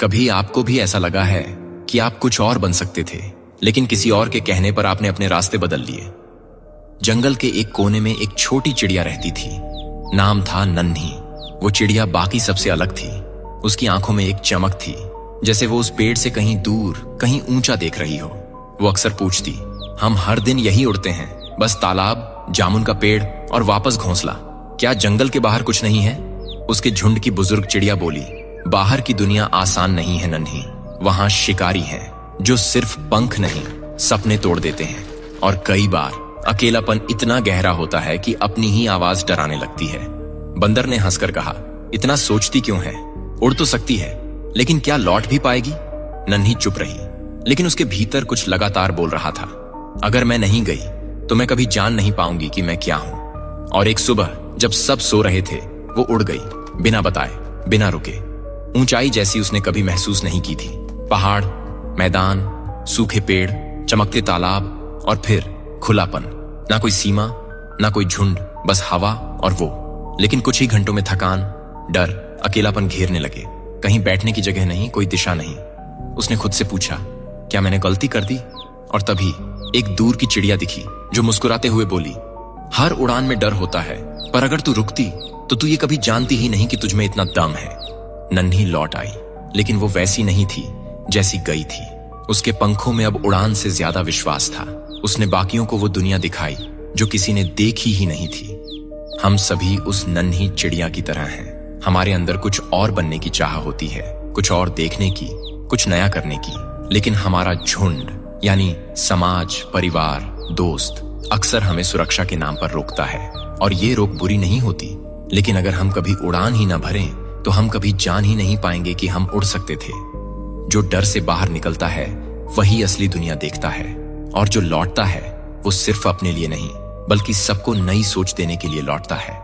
कभी आपको भी ऐसा लगा है कि आप कुछ और बन सकते थे, लेकिन किसी और के कहने पर आपने अपने रास्ते बदल लिए? जंगल के एक कोने में एक छोटी चिड़िया रहती थी। नाम था नन्ही। वो चिड़िया बाकी सबसे अलग थी। उसकी आंखों में एक चमक थी, जैसे वो उस पेड़ से कहीं दूर, कहीं ऊंचा देख रही हो। वो अक्सर पूछती, हम हर दिन यही उड़ते हैं, बस तालाब, जामुन का पेड़ और वापस घोंसला। क्या जंगल के बाहर कुछ नहीं है? उसके झुंड की बुजुर्ग चिड़िया बोली, बाहर की दुनिया आसान नहीं है नन्ही। वहां शिकारी हैं जो सिर्फ पंख नहीं, सपने तोड़ देते हैं। और कई बार अकेलापन इतना गहरा होता है कि अपनी ही आवाज डराने लगती है। बंदर ने हंसकर कहा, इतना सोचती क्यों है? उड़ तो सकती है, लेकिन क्या लौट भी पाएगी? नन्ही चुप रही, लेकिन उसके भीतर कुछ लगातार बोल रहा था, अगर मैं नहीं गई तो मैं कभी जान नहीं पाऊंगी कि मैं क्या हूं। और एक सुबह जब सब सो रहे थे, वो उड़ गई, बिना बताए, बिना रुके। ऊंचाई जैसी उसने कभी महसूस नहीं की थी। पहाड़, मैदान, सूखे पेड़, चमकते तालाब और फिर खुलापन। ना कोई सीमा, ना कोई झुंड, बस हवा और वो। लेकिन कुछ ही घंटों में थकान, डर, अकेलापन घेरने लगे। कहीं बैठने की जगह नहीं, कोई दिशा नहीं। उसने खुद से पूछा, क्या मैंने गलती कर दी? और तभी एक दूर की चिड़िया दिखी जो मुस्कुराते हुए बोली, हर उड़ान में डर होता है, पर अगर तू रुकती तो तू ये कभी जानती ही नहीं कि तुझमें इतना दम है। नन्ही लौट आई, लेकिन वो वैसी नहीं थी जैसी गई थी। उसके पंखों में अब उड़ान से ज्यादा विश्वास था। उसने बाकियों को वो दुनिया दिखाई जो किसी ने देखी ही नहीं थी। हम सभी उस नन्ही चिड़िया की तरह हैं। हमारे अंदर कुछ और बनने की चाह होती है, कुछ और देखने की, कुछ नया करने की। लेकिन हमारा झुंड यानी समाज, परिवार, दोस्त अक्सर हमें सुरक्षा के नाम पर रोकता है। और ये रोक बुरी नहीं होती, लेकिन अगर हम कभी उड़ान ही न भरें तो हम कभी जान ही नहीं पाएंगे कि हम उड़ सकते थे। जो डर से बाहर निकलता है वही असली दुनिया देखता है, और जो लौटता है वो सिर्फ अपने लिए नहीं, बल्कि सबको नई सोच देने के लिए लौटता है।